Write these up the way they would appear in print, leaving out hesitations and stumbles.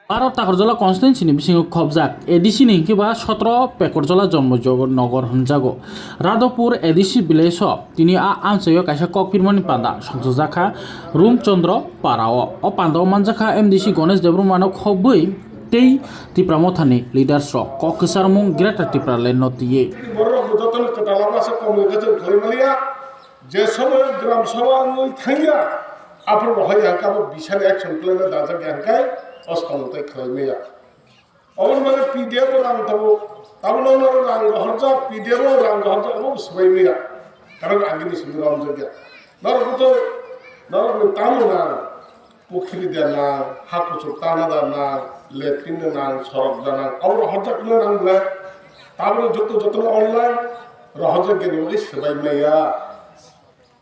Paro Takarjola constituency ni bising khobjak edisi ni kiba 17 Pekorjola Jombojogo Nogor Hunjago Radhopur edisi village tini a amsayo kaisa kokpirmani panda songjakha Rumchandra Parao o panda manjakha MDC Ganesh Debrumano khobui tei Tipramothani leaders ro kokisarmung Greater Tipra lenotiye বড় যতন কটালাবাসে communication খাইমালিয়া যে সময় গ্রাম সভা নই Thaiya আপন রহাই হাকাব বিশাল action plan দাজা জ্ঞানকাই অস্কলতাই খাইমাইয়া অবন মানে PDF রাং তাবো তাবনো রাং হরজা PDF রাং হরজা ও সবাইমিয়া কারণ আগিনি সুন্দর আমজগিয়া নরক তামো না পুখরি দেয়া না হাকুচু টানা দা না লেট্রিন না সড়ক দানা অবর হরজা কোনো নাংলা তারপরে যত অনলাইন রহজে গেলে বলে সবাই মেয়া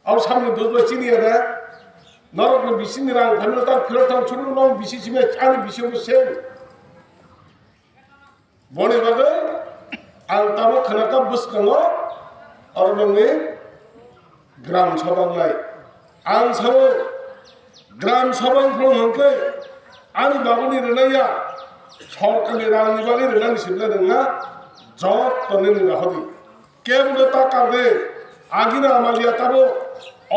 আর সামনে দুজবে চিনিয়ে দেয় নরক বিশিনি রাং ফেলে তার ফেরত ছোট নাম বিশি চিমে চানি বিশি বসে বনে বাগে আং তাবো খানাকা বুসকাঙ্গ আর নঙ্গে গ্রাম সভাংলাই আং সাবো গ্রাম সভাং ফ্রমকে আমি বাবুনি রেনাইয়া সরকারি রাংনি বাগে রেনানি সিবলে না জব তনে রাহদি কেবল টাকা দে আগিনা আমালিয়া তাবো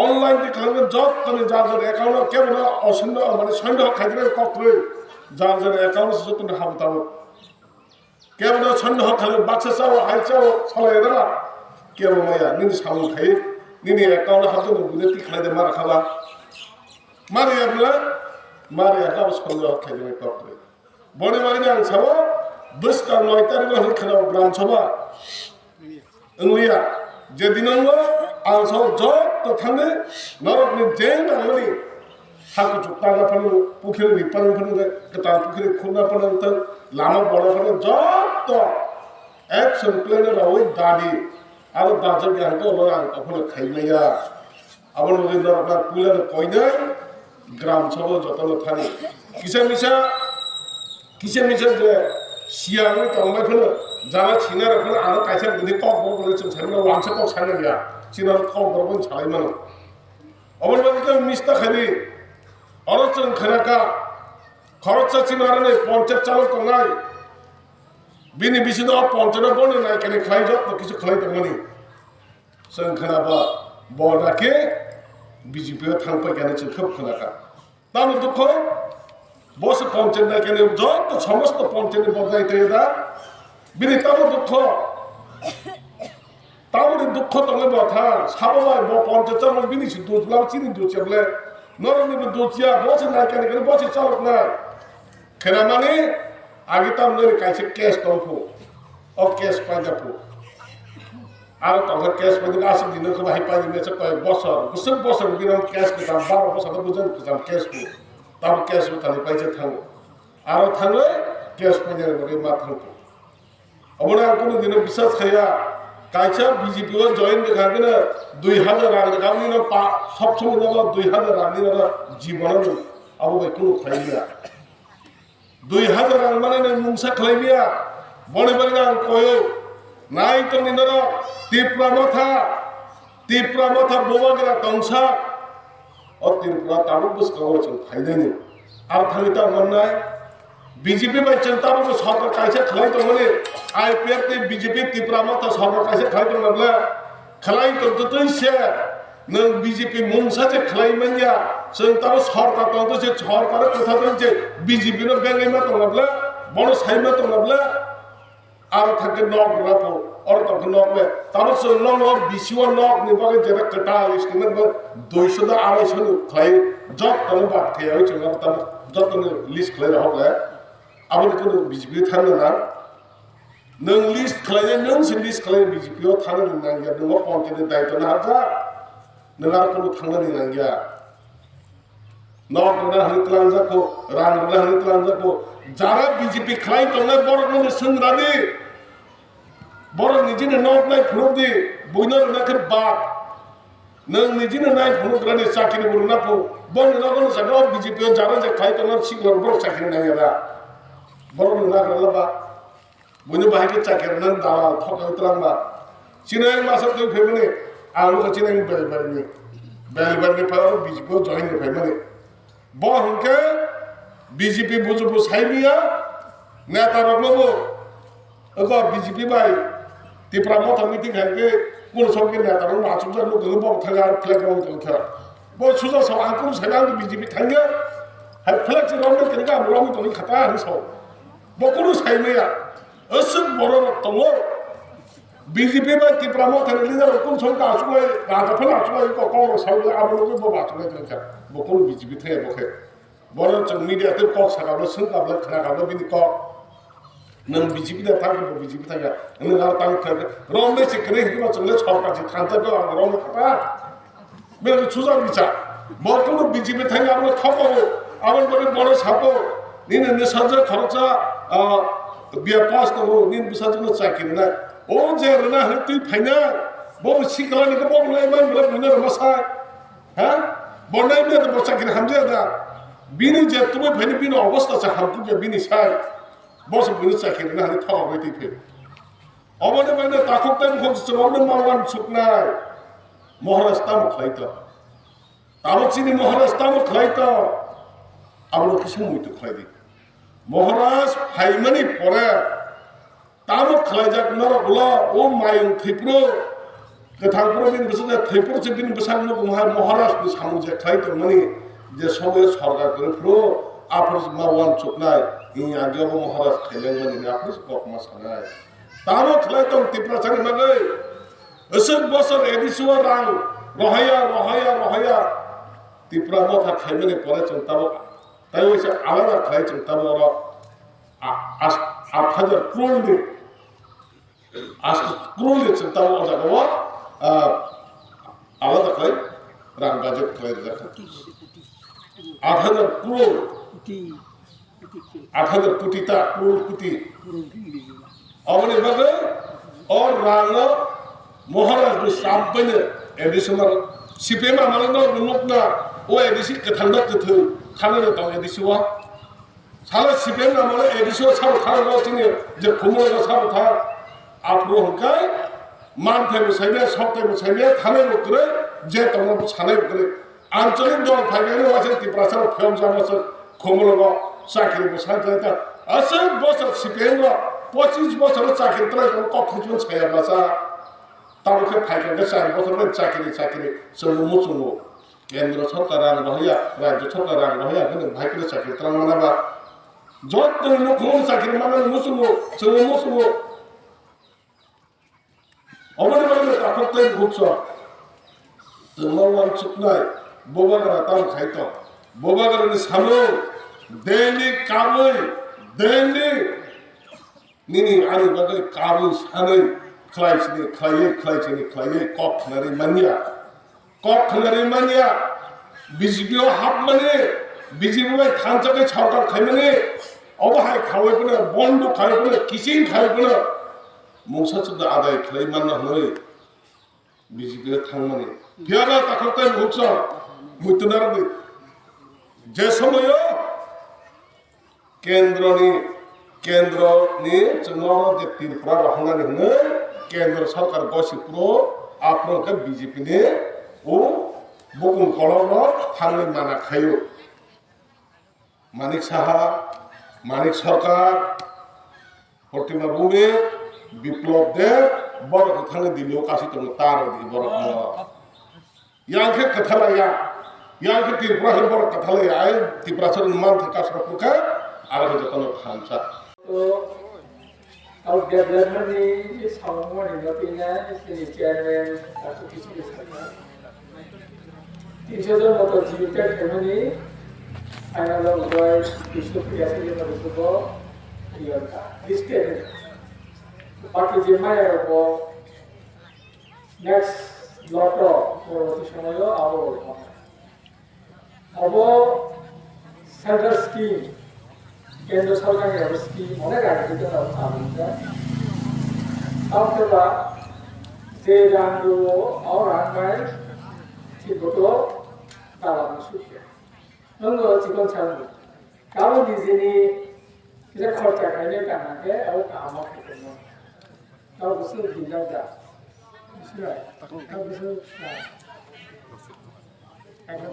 অনলাইন দি খালে জব তনে যার যার অ্যাকাউন্ট কেবল অসন্দেহ মানে সন্দেহ খাইতে ককরে যার যার অ্যাকাউন্ট যতনে হাব তাবো কেবল সন্দেহ খালে বাক্সা চাও হাই চাও ছলাই দালা কেবল মায়া নিনি সামু খাই নিনি অ্যাকাউন্ট হাতে বুঝে তি খাইতে মার খাবা মারিয়া বলে মারিয়া তাবো সন্দেহ খাইতে ককরে বনে মারিনা আং সাবো Buskar 9 tarik hari kena Gram Sabha, Englia. Jadi nanggo, ansau jauh tu thange, narok ni jeng angmani. Haku cukta na panu, pukhiri ripan panu de, kata pukhiri khuna panu tu, lama bola panu jauh tu. Action plan na rawai dadi, alu dajar yang tu orang apa nak khai maya. Abang mungkin narok nak pula nak koi na, Gram Sabha jauh tu thange. Kisah je. 시야를 정말 그는 자가 지나라 그는 안 가서 근데 꼭 보고 좀 살면 완전 꼭 살는 거야. 지나라 꼭 보고 살면 어머니가 미스터 খালি 어르신 그러니까 খরচ চিনারে পঞ্চায়েত চালক তো নাই বিনি বিশিদ পঞ্চায়েত বনে নাই কেন খাই যত কিছু খাই তো মনি সংখানা বা বড়াকে বিজেপিও থাকবে কেন খুব খানাকা তাহলে দুঃখ বসে পঞ্চায়েত না কেন যত সমস্ত পঞ্চায়েত বদলাইতে দা বিনি তাও দুঃখ তলে কথা সাবলাই পঞ্চায়েত চালক বিনি দুজলা চিনি দুচে বলে নরনিবে দুচিয়া বসে না কেন বসে চালক না খেলা মানে আগে তো আমাদের কাছে ক্যাশ তলফো ও ক্যাশ পাইজাপো আর তখন ক্যাশ পাইতে আসে দিনের কোনো হাই পাইতে মেছে কয়েক বছর দিন ক্যাশ পেতাম 12 বছর বুঝেন পেতাম ক্যাশ পো তারপর ক্যাশ পেতাম পাইছে থাকো আরো থাকলে ক্যাশ পাইতে বলে মা থাকো আমরা কোনো দিনে বিশ্বাস খাইয়া কাইছা বিজেপিও জয়েন দেখাবে না 2000 রান দেখাবে না সবসময় না 2000 রান দিন জীবনের আবু ভাই কোনো খাই না 2000 রান মানে মুংসা খাইবিয়া বড় বড় রান কয় নাই তো নিনর তীব্রা মাথা বোবাগরা তংসা ও তীব্রা তাবু বস কাওছ খাইদেনি আর খালিতা মন্নায় বিজেপি বাই চিন্তা করব সরকার কাছে খাই তো মানে আইপিএফ তে বিজেপি তীব্রা মাথা সরকার কাছে খাই তো না খালাই তো তুই সে নং বিজেপি মুংসাতে খাই মানিয়া চিন্তা সরকার তো সে সরকারের কথা বলছে বিজেপি র বেঙ্গাইমা তো না বড় সাইমা তো না আর থাকে নক রাপো আর তখন নকলে তার সে নক বিশিও নক নিবাগে যেটা কাটা স্কিনের 200 250 খাই যত তলে বাদ খেয়ে হইছে না তার যত লিস্ট খেলে হবে আবার কোন বিজেপি থাকলে না নং লিস্ট খেলে নং সে লিস্ট খেলে বিজেপিও থাকলে না গিয়া নং পঞ্চায়েতের দায়িত্ব না হাজা নং আর কোন থাকলে না গিয়া নক না হইতলাম যাকো রান না হইতলাম যাকো যারা বিজেপি খাই তো না বড় কোন সংগ্রামী বড় নিজের নক নাই ফুরুক দি বইনার নাকে বাপ নং নিজের নাই ফুরুক রানি চাকরি বল না পো বন লগন সাগর বিজেপি যারা যে খাই তো না শিখর বড় চাকরি নাই এরা বড় না গলা বইনে বাহিকে চাকরি না দালাল ঠকাইতলাম বা চিনাই মাসা তুই ফেমনে আলু চিনাই বেলবানি পাওয়ার বিজেপি জয়েন ফেমনে বহকে বিজেপি বুঝবো সাইমিয়া নেতা রকমবো ওগো বিজেপি ভাই ত্রিপুরা মত মিটিং খাইকে কোন সঙ্গে নেতা রকম আচুজার লোক বব থাকা আর ফ্ল্যাগ রাউন্ড খেলা বল সুজা সব আঙ্কুর সাইলাম বিজেপি থাঙ্গে হাই ফ্ল্যাগ রাউন্ড কেনকা রাউন্ড তো খাতা আর সব বকুরু সাইমিয়া অসুক বড় রক্তম বিজেপি বা ত্রিপুরা মত লিডার কোন সঙ্গে আসলে রাজাফল আসলে কম সাইলে আবলকে বব আচুলে খেলা বকুরু বিজেপি থেকে বকে বড় মিডিয়াতে কক সাকাবলে সঙ্গাবলে খানাগাবলে বিনি কক नों बीजेपी थांगो बीजेपी थांगा नों आरो तां थांगो रंबे सिकरे हिमा चले सरकार से थांता आं रंग खाता बे सुजा बिचा बर्तमान बीजेपी थांगा आरो थपो आरो बड़े बड़ सापो निने निसाजे खर्चा बिया पास तो निन बिसाजनो चाकिन ना ओ जे रना हतु फाइना बो सिकला निको बो लेमान बले बिना रमसा हा बनाय मे तो बचाकिन हमजे दा बिनि जे तुमे फाइने बिनि अवस्था छ हमकु जे बिनि साय बस बिनि चाकिन ना हने थाव बायदि फे अबने माने ताखक टाइम खम सबावने मावान सुकनाय महाराज ताम खलाइता ताबचिनि महाराज ताम खलाइता आबो किसु मुइतो खलाइदि महाराज फाइमानि परे ताम खलाइजाक नरगुला ओ मायं थैप्रो गोथांप्रो बिन बिसने थैप्रो से बिन बिसांनो महाराज नि सामुजे खलाइतो माने जे समय सरकार करफ्रो आफर मावान सुकनाय इ आगेबो महाराज खैलें माने आफर ककमा सानाय ताम खलाइतो तिप्रा सानि मागे असर बसर एदिसुवा रां रहाया तिप्रा मथा खैमेने परे चंताबो ताई वैसे आलादा खलाइ चंताबो और 8,000 crore de 8 crore चंताबो अजागवा आलादा खलाइ रां बाजेट खलाइ जाखा 8,000 crore 8,000 कोटी ता crore कोटी अबने बागे और रांगा महाराज को साबने एडिशनल सिपेमा मालनो नुकना ओ एडिसी कथंडा कथु खाने तो एडिसीवा साला सिपेमा माल एडिसो साब खानो तिने जे खुमोगा साब था आपरो हकाय मान थे बसाइबे सब थे बसाइबे थाने रुकरे जे तमो छाने करे आंचलिक दल फाइने वासे तिप्रासर फेम जामस खुमोगा साखिर बसाइ था असे बस सिपेमा 25 बছর চাকরি তলে কখন ছায়া বাসা ताबुके फाइके सार बसर चाकरी सोलो मुसुमो केंद्र सरकार रां रहिया राज्य सरकार रां रहिया गने भाइके चाकरी तला मानाबा जत नखो चाकरी माने मुसुमो सोलो मुसुमो अबने बारे ताकते गुछ तमवान चुकनाय बोबागरा ताम खाइतो बोबागरानि सामो दैनिक कामै दैनिक निनि आनि बागै कामै सानै Klaisini klaye kok nari mania BJP hap mane BJP mai thancha ke chhakar khai mane obahai khawai puna bondu khai puna kising khai puna mungsa chud adai khlai manna hoi BJP thang mane phiara takhakta buksa mutunar de je samoyo kendro ni chunor de tirpura rahna ni केंद्र सरकार गसिप्रो आपनो के BJP ने ओ बुकुम कलरो थांनो माना खायो मानिक साहा मानिक सरकार प्रतिमा बुमे विप्लव दे बड़ को थांनो दिलो कासी तो तार दि बड़ यांखे कथालाया यांखे त्रिपुरा हर बड़ कथालाया आय त्रिपुरा सर मान थे कासरा पुका आरो जतन थांसा Our development is somewhat in the opinion is the chairman of the business. Each other not a limited family, and along with Bishop Yasir Marusubo, listed. But is a matter of next lot of Shamayo, our center scheme. केंद्र सरकार की scheme होने का है तो सामने अब तो जे जानू और आनवाई ठीक हो तो तालाब में सूख गया नंगे चिकन चालू काबू दीजिए किसी खर्चा करने का ना है और काम करते हैं और उससे दिला जा उसमें अब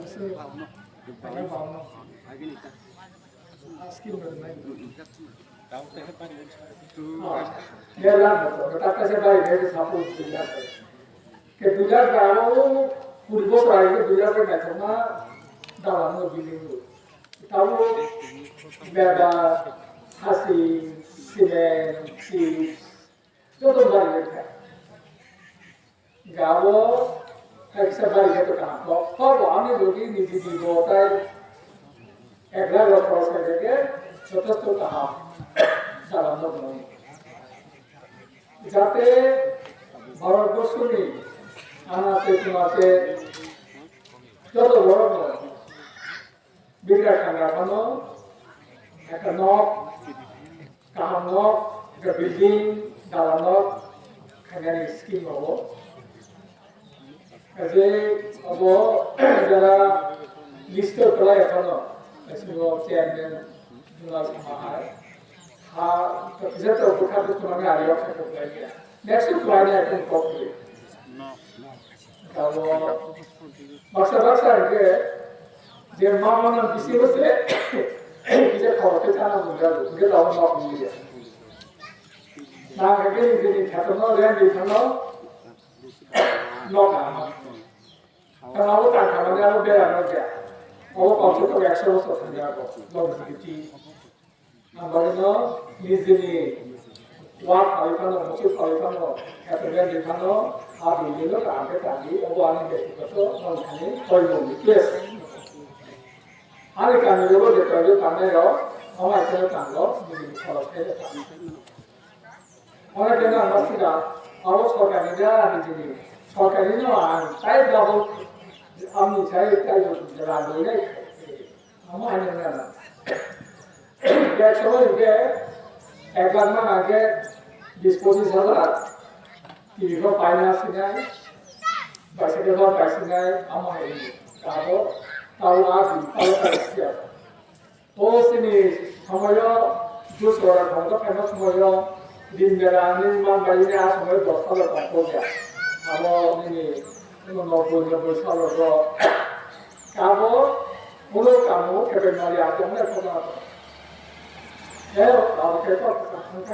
उसमें স্কিমের নাই মেলার মতো তার কাছে বাইরে সাপোর্ট দিলে কে দুলার গাও পূর্ব প্রায় দুলার বেতন না দাঁড়ানো বিল্ডিং তাও বেড়া হাসি সিমেন্ট চিপস যত বাড়ি খায় গাও একসাথে বাড়ি তো কাম সব আমি যদি নিজে দিব তাই একলা খরচ থেকে যথেষ্ট কাম চালানো নয় যাতে ভারতবর্ষ নেই আনাতে তোমাতে যত বড় নয় বিরাট রাখানো একটা নখ কাহাম নখ একটা বিল্ডিং দালা নখ খাগানি স্কিম হব যে হব যারা লিস্ট করা এখনো চেয়ারম্যান মাহায় 그래서 북한도 그만이 아니라고 생각해요. 넥스트 플랜이 약간 거꾸로. 막사 이게 제 마음은 비슷해서 이제 그렇게 사는 문제도 그게 너무 문제야. 나 그게 이제 자동으로 렌즈 하나 넣어놔. 그러고 딱 가면 내가 배워야 돼. 어떻게 액션을 썼냐고 너무 그렇지. 아무래도 미즈니 와 가이카노 모치 가이카노 에프레 디카노 아비리노 라게 다기 오바니 데스부터 선산이 걸고 있겠어. 아니 까미로 데터리 까메로 어마이크로 깐거 미즈니 컬러스에 다. 어나게나 마스가 아로 서가니가 미즈니 서가니노 안 사이다고 아미 사이 타이로 라고네 아무 아니나 সময় এক লাখ মান আগে 20-25,000 টিভি পাই না আসি নাই বাইসাইকেল পাইছি নাই আমার তাও তাও আসি তাও পাইছি ও সিনি সময় জুস করার ক্ষমতা ফেমাস সময় দিন বেলা নির্মাণ বাড়িতে আর সময় 10 সালের কম পড়ে আমার নিনি 90 সালের কাবো কোনো কামও কেটে মারি আদমে কথা 이렇게 꺾었으니까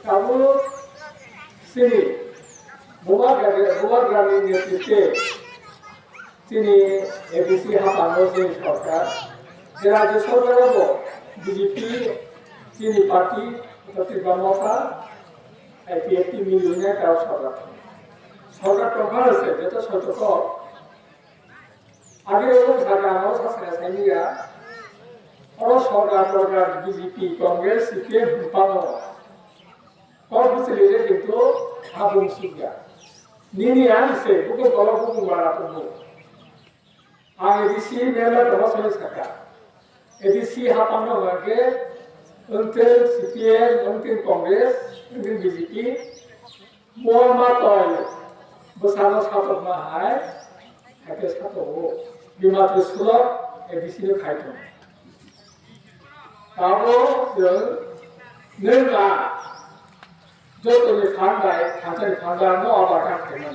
가구 신이 모바그라미 নেতৃত্বে তিনি এবিসি হাবানোসের সরকার যে রাজ্য সরকারও বিজেপি চিনি পার্টি চট্টগ্রামতা একটি মিলিয়নে কারো সরকার প্রমাণ আছে যেটা সতর্ক আগে এবং সাধারণ সাইনিরা সরকার বিজেপি কংগ্রেস সিপিএম পানো কর্মসূচিলে কিন্তু হাবুং সুগা নিনি আনছে বুকে গলা বুকুং বাড়া করবো আর এদিসি মেলা দমা সরে থাকা এদিসি হাপানো লাগে অন্তের সিপিএম অন্তের কংগ্রেস অন্তের বিজেপি মোহাম্মদ তয় বসানো সাতক না হয় হাতে সাতক বিমাত্র সুলভ এদিসিও খাইতো 가고 내가 저쪽에 간다에 간단히 간다는 거 아바가 되는